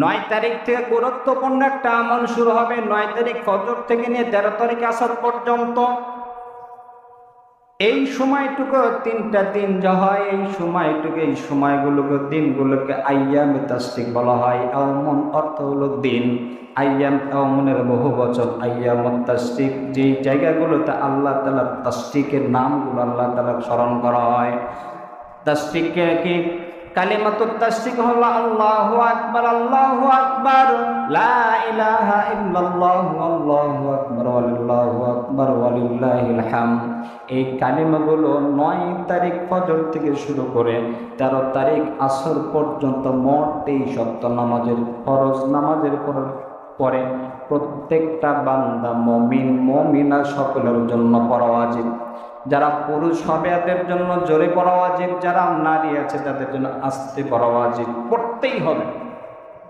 9 তারিখ থেকে গুরুত্বপূর্ণ একটা আমল শুরু হবে। 9 তারিখ ফজর থেকে নিয়ে 13 তারিখ আসর পর্যন্ত এই সময়টুকু 3টা দিন যা হয়, এই সময়টুকু, এই সময়গুলোকে, দিনগুলোকে আইয়ামে তাশরিক বলা হয়। আওমন অর্থ হলো দিন, আইয়াম আওমনের বহু বচন, আইয়ামত তাশরিক যেই জায়গাগুলোতে আল্লাহ তাআলার তাশরিকের নামগুলো আল্লাহ তাআলার স্মরণ করা হয়। তাশরিকে কি কালিমাতুত তাশরিক হলো আল্লাহু আকবার, আল্লাহু আকবার, লা ইলাহা ইল্লাল্লাহু, আল্লাহু আকবার, আল্লাহু আকবার, ওয়ালিল্লাহিল হামদ। এই কালিমাগুলো 9 তারিখ ফজর থেকে শুরু করে 13 তারিখ আসর পর্যন্ত মোট 23 ওয়াক্ত নামাজের, ফরজ নামাজের পরে প্রত্যেকটা বান্দা মুমিন মুমিনা সকলের জন্য পড়া ওয়াজিব। যারা পুরুষ হবে তাদের জন্য জোরে পড়া ওয়াজিব, যারা নারী আছে তাদের জন্য আস্তে পড়া ওয়াজিব, পড়তেই হবে।